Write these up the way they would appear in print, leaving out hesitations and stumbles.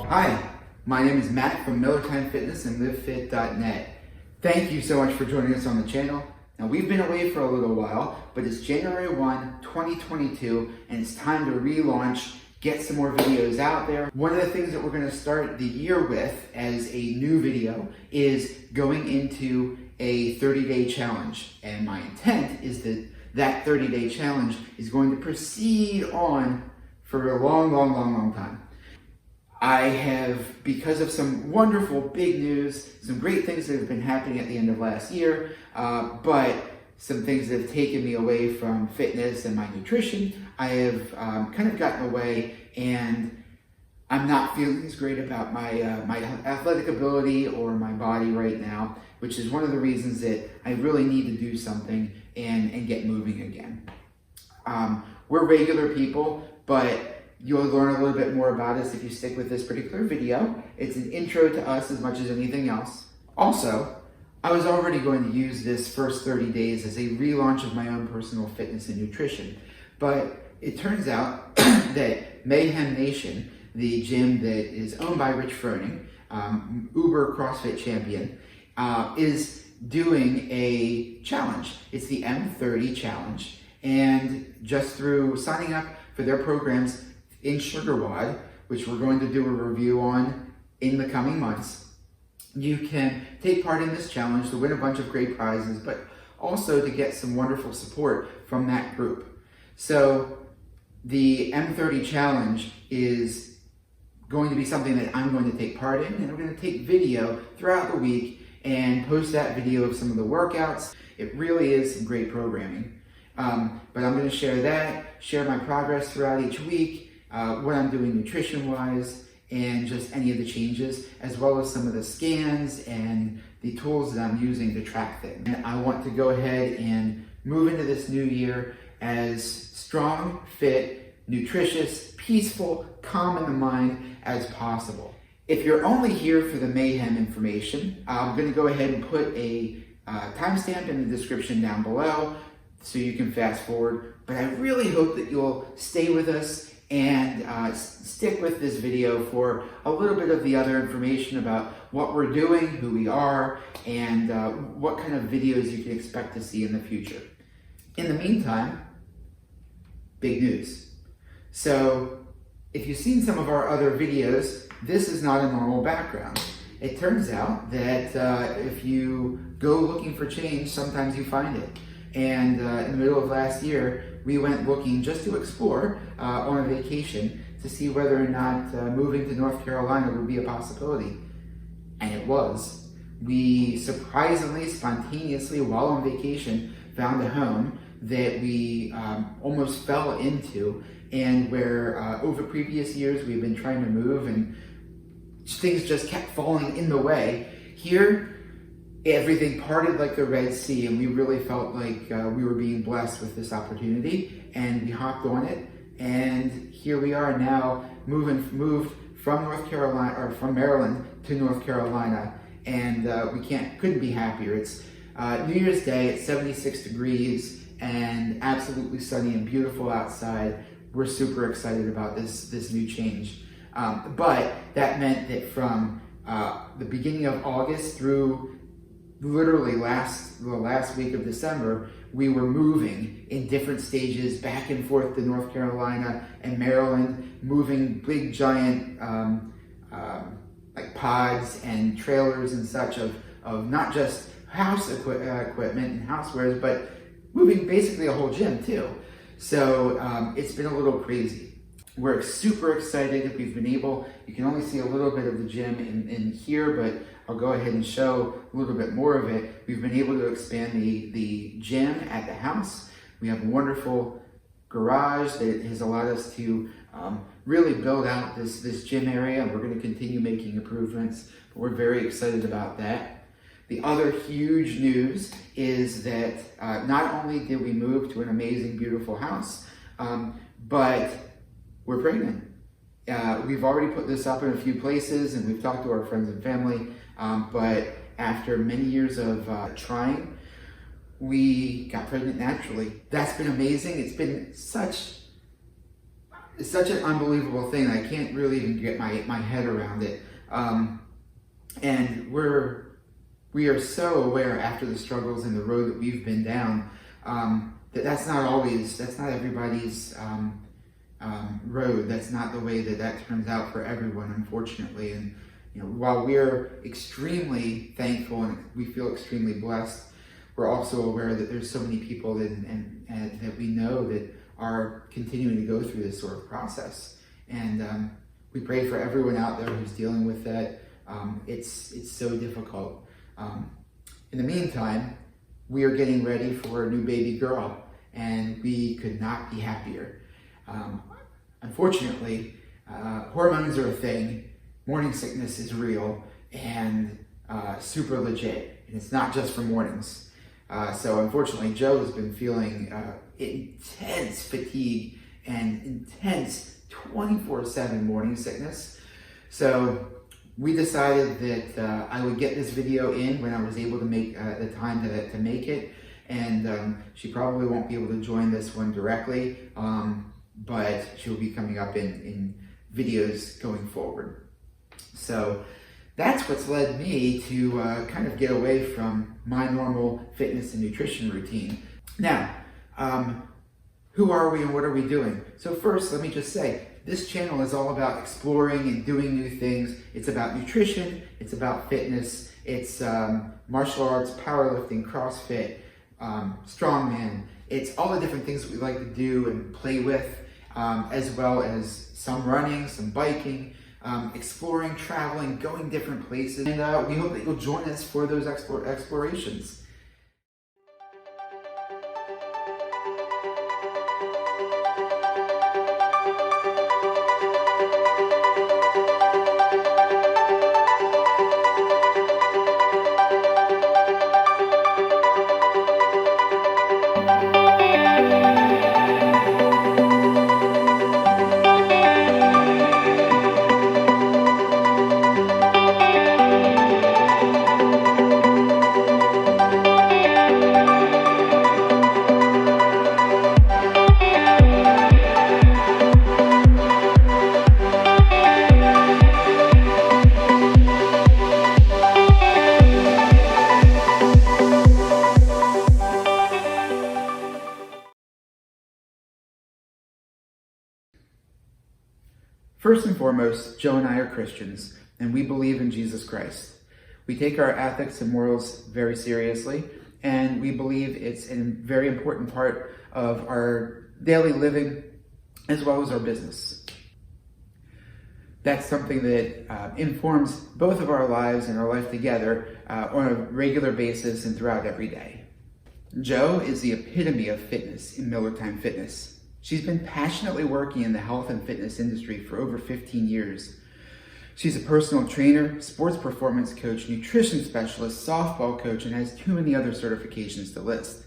Hi, my name is Matt from Miller Time Fitness and LiveFit.net. Thank you so much for joining us on the channel. Now, we've been away for a little while, but it's January 1, 2022, and it's time to relaunch, get some more videos out there. One of the things that we're going to start the year with as a new video is going into a 30-day challenge. And my intent is that 30-day challenge is going to proceed on for a long time. I have, because of some wonderful big news, some great things that have been happening at the end of last year, but some things that have taken me away from fitness and my nutrition, I have kind of gotten away, and I'm not feeling as great about my athletic ability or my body right now, which is one of the reasons that I really need to do something and get moving again. We're regular people, but you'll learn a little bit more about us if you stick with this particular video. It's an intro to us as much as anything else. Also, I was already going to use this first 30 days as a relaunch of my own personal fitness and nutrition, but it turns out that Mayhem Nation, the gym that is owned by Rich Froning, Uber CrossFit champion, is doing a challenge. It's the M30 challenge, and just through signing up for their programs in SugarWOD, which we're going to do a review on in the coming months, you can take part in this challenge to win a bunch of great prizes, but also to get some wonderful support from that group. So the M30 challenge is going to be something that I'm going to take part in, and I'm going to take video throughout the week and post that video of some of the workouts. It really is some great programming. But I'm going to share that, share my progress throughout each week, what I'm doing nutrition-wise, and just any of the changes, as well as some of the scans and the tools that I'm using to track things. And I want to go ahead and move into this new year as strong, fit, nutritious, peaceful, calm in the mind as possible. If you're only here for the Mayhem information, I'm going to go ahead and put a timestamp in the description down below so you can fast forward. But I really hope that you'll stay with us and stick with this video for a little bit of the other information about what we're doing, who we are, and what kind of videos you can expect to see in the future. In the meantime, big news. So if you've seen some of our other videos, this is not a normal background. It turns out that if you go looking for change, sometimes you find it. And in the middle of last year, we went looking just to explore on a vacation to see whether or not moving to North Carolina would be a possibility. And it was. We surprisingly, spontaneously, while on vacation, found a home that we almost fell into, and where over previous years we've been trying to move and things just kept falling in the way. Here, everything parted like the Red Sea, and we really felt like we were being blessed with this opportunity, and we hopped on it, and here we are now moved from North Carolina, or from Maryland to North Carolina, and we couldn't be happier. It's New Year's Day, it's 76 degrees and absolutely sunny and beautiful outside. We're super excited about this new change, but that meant that from the beginning of August through literally the last week of December, we were moving in different stages back and forth to North Carolina and Maryland, moving big giant like pods and trailers and such of not just house equipment and housewares, but moving basically a whole gym too. So it's been a little crazy. We're super excited. We've been able, you can only see a little bit of the gym in here, but I'll go ahead and show a little bit more of it. We've been able to expand the gym at the house. We have a wonderful garage that has allowed us to really build out this gym area, and we're going to continue making improvements, but we're very excited about that. The other huge news is that not only did we move to an amazing, beautiful house, but we're pregnant. We've already put this up in a few places, and we've talked to our friends and family, but after many years of trying, we got pregnant naturally. That's been amazing. It's been such it's such an unbelievable thing. I can't really even get my head around it. And we are so aware after the struggles and the road that we've been down, that's not everybody's road. That's not the way that turns out for everyone, unfortunately. And while we're extremely thankful and we feel extremely blessed, we're also aware that there's so many people that we know that are continuing to go through this sort of process. And we pray for everyone out there who's dealing with that. It's so difficult. In the meantime, we are getting ready for a new baby girl, and we could not be happier. Unfortunately, hormones are a thing, morning sickness is real, and super legit, and it's not just for mornings. So unfortunately, Joe has been feeling intense fatigue and intense 24/7 morning sickness. So we decided that I would get this video in when I was able to make the time to make it. And she probably won't be able to join this one directly, but she'll be coming up in videos going forward. So that's what's led me to kind of get away from my normal fitness and nutrition routine. Now, who are we and what are we doing? So first, let me just say, this channel is all about exploring and doing new things. It's about nutrition, it's about fitness, it's martial arts, powerlifting, CrossFit, strongman. It's all the different things that we like to do and play with, as well as some running, some biking, exploring, traveling, going different places. And we hope that you'll join us for those explorations. First and foremost, Joe and I are Christians, and we believe in Jesus Christ. We take our ethics and morals very seriously, and we believe it's a very important part of our daily living as well as our business. That's something that informs both of our lives and our life together on a regular basis and throughout every day. Joe is the epitome of fitness in Miller Time Fitness. She's been passionately working in the health and fitness industry for over 15 years. She's a personal trainer, sports performance coach, nutrition specialist, softball coach, and has too many other certifications to list.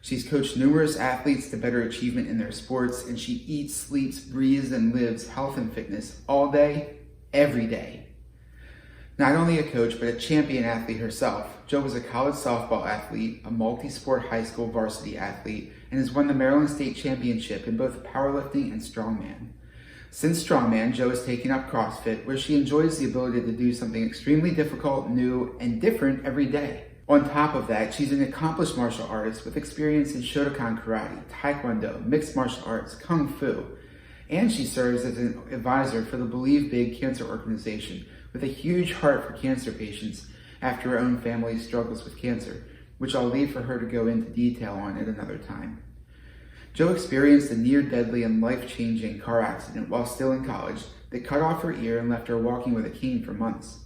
She's coached numerous athletes to better achievement in their sports, and she eats, sleeps, breathes, and lives health and fitness all day, every day. Not only a coach, but a champion athlete herself, Joe was a college softball athlete, a multi-sport high school varsity athlete, and has won the Maryland State Championship in both powerlifting and strongman. Since strongman, Joe has taken up CrossFit, where she enjoys the ability to do something extremely difficult, new, and different every day. On top of that, she's an accomplished martial artist with experience in Shotokan karate, taekwondo, mixed martial arts, kung fu, and she serves as an advisor for the Believe Big Cancer Organization, with a huge heart for cancer patients after her own family struggles with cancer, which I'll leave for her to go into detail on at another time. Joe experienced a near-deadly and life-changing car accident while still in college that cut off her ear and left her walking with a cane for months.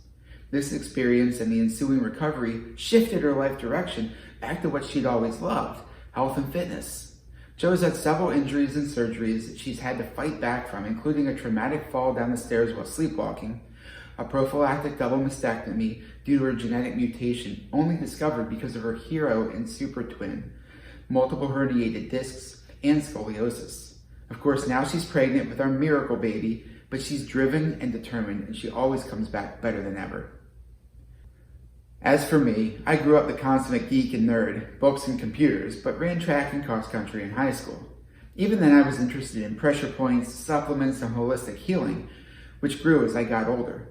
This experience and the ensuing recovery shifted her life direction back to what she'd always loved, health and fitness. Joe's had several injuries and surgeries that she's had to fight back from, including a traumatic fall down the stairs while sleepwalking, a prophylactic double mastectomy due to her genetic mutation, only discovered because of her hero and super twin, multiple herniated discs, and scoliosis. Of course, now she's pregnant with our miracle baby, but she's driven and determined, and she always comes back better than ever. As for me, I grew up the consummate geek and nerd, books and computers, but ran track and cross country in high school. Even then, I was interested in pressure points, supplements, and holistic healing, which grew as I got older.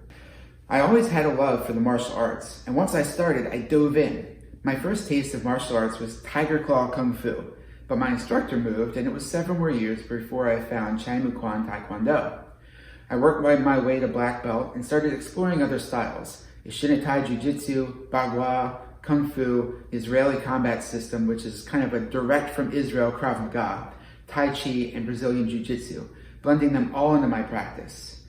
I always had a love for the martial arts, and once I started, I dove in. My first taste of martial arts was Tiger Claw Kung Fu, but my instructor moved, and it was several more years before I found Chai Mu Kwan Taekwondo. I worked my way to black belt and started exploring other styles: Shinnetai Jiu-Jitsu, Bagua, Kung Fu, Israeli combat system, which is kind of a direct from Israel Krav Maga, Tai Chi, and Brazilian Jiu-Jitsu, blending them all into my practice.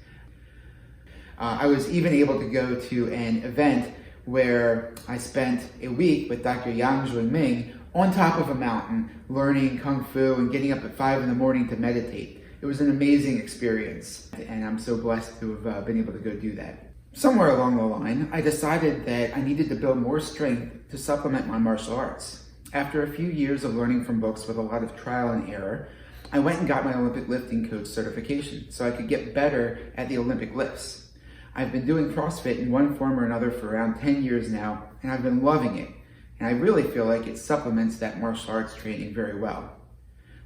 I was even able to go to an event where I spent a week with Dr. Yang Junming on top of a mountain, learning Kung Fu and getting up at 5 in the morning to meditate. It was an amazing experience, and I'm so blessed to have been able to go do that. Somewhere along the line, I decided that I needed to build more strength to supplement my martial arts. After a few years of learning from books with a lot of trial and error, I went and got my Olympic lifting coach certification so I could get better at the Olympic lifts. I've been doing CrossFit in one form or another for around 10 years now, and I've been loving it. And I really feel like it supplements that martial arts training very well.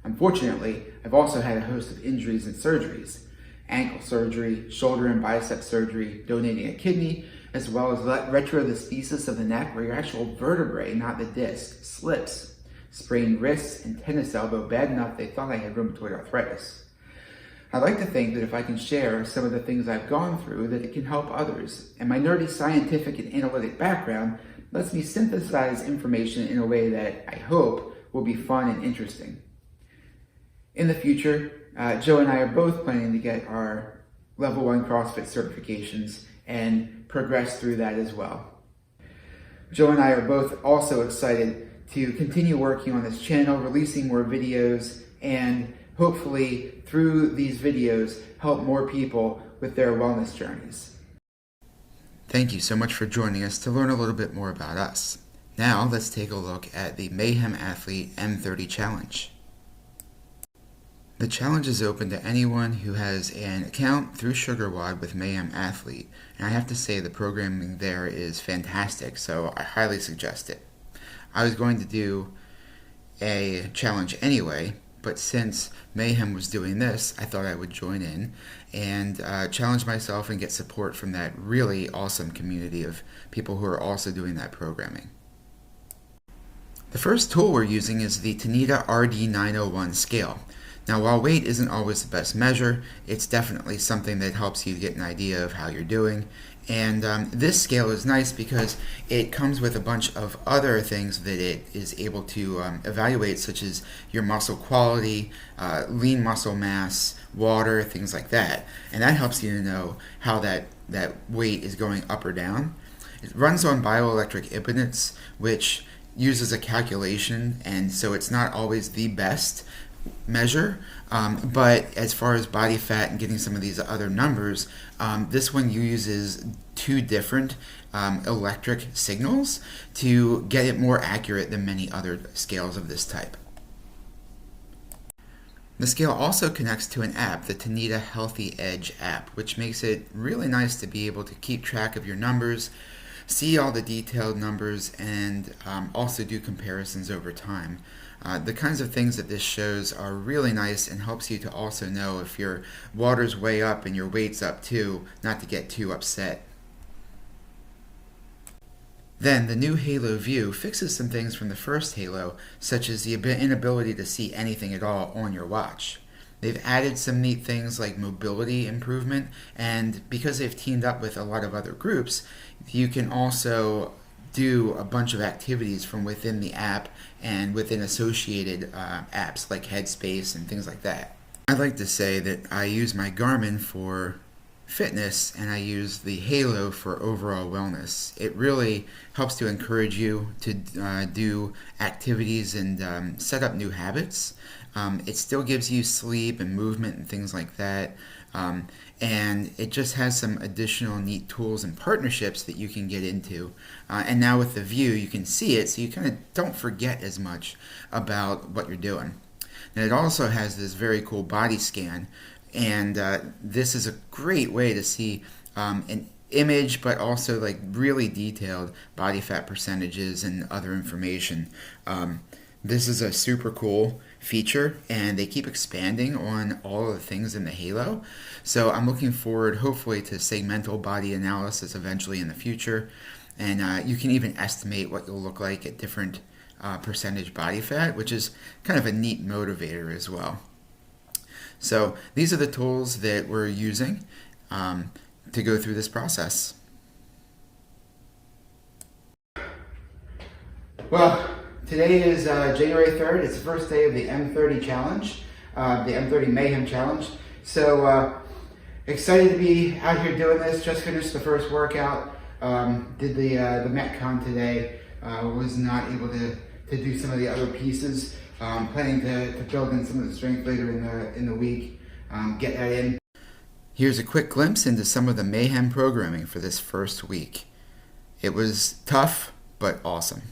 Unfortunately, I've also had a host of injuries and surgeries: ankle surgery, shoulder and bicep surgery, donating a kidney, as well as retrosthesis of the neck, where your actual vertebrae, not the disc, slips, sprained wrists, and tennis elbow bad enough they thought I had rheumatoid arthritis. I'd like to think that if I can share some of the things I've gone through, that it can help others, and my nerdy scientific and analytic background lets me synthesize information in a way that I hope will be fun and interesting. In the future, Joe and I are both planning to get our Level 1 CrossFit certifications and progress through that as well. Joe and I are both also excited to continue working on this channel, releasing more videos, and hopefully through these videos help more people with their wellness journeys. Thank you so much for joining us to learn a little bit more about us. Now let's take a look at the Mayhem Athlete M30 challenge. The challenge is open to anyone who has an account through SugarWOD with Mayhem Athlete, and I have to say the programming there is fantastic, so I highly suggest it. I was going to do a challenge anyway, but since Mayhem was doing this, I thought I would join in and challenge myself and get support from that really awesome community of people who are also doing that programming. The first tool we're using is the Tanita RD901 scale. Now, while weight isn't always the best measure, it's definitely something that helps you get an idea of how you're doing. And this scale is nice because it comes with a bunch of other things that it is able to evaluate, such as your muscle quality, lean muscle mass, water, things like that. And that helps you to know how that weight is going up or down. It runs on bioelectric impedance, which uses a calculation, and so it's not always the best measure, but as far as body fat and getting some of these other numbers, this one uses two different electric signals to get it more accurate than many other scales of this type. The scale also connects to an app, the Tanita Healthy Edge app, which makes it really nice to be able to keep track of your numbers, see all the detailed numbers, and also do comparisons over time. The kinds of things that this shows are really nice and helps you to also know if your water's way up and your weight's up too, not to get too upset. Then the new Halo view fixes some things from the first Halo, such as the inability to see anything at all on your watch. They've added some neat things like mobility improvement, and because they've teamed up with a lot of other groups, you can also do a bunch of activities from within the app and within associated apps like Headspace and things like that. I'd like to say that I use my Garmin for fitness and I use the Halo for overall wellness. It really helps to encourage you to do activities and set up new habits. It still gives you sleep and movement and things like that. And it just has some additional neat tools and partnerships that you can get into. And now with the view, you can see it, so you kind of don't forget as much about what you're doing. And it also has this very cool body scan, and this is a great way to see an image, but also like really detailed body fat percentages and other information. This is a super cool feature, and they keep expanding on all of the things in the halo. So I'm looking forward, hopefully, to segmental body analysis eventually in the future. And you can even estimate what you'll look like at different percentage body fat, which is kind of a neat motivator as well. So these are the tools that we're using to go through this process. Well, today is January 3rd. It's the first day of the M30 challenge, the M30 Mayhem challenge. So excited to be out here doing this. Just finished the first workout. Did the Metcon today. Was not able to do some of the other pieces. Planning to build in some of the strength later in the week. Get that in. Here's a quick glimpse into some of the Mayhem programming for this first week. It was tough, but awesome.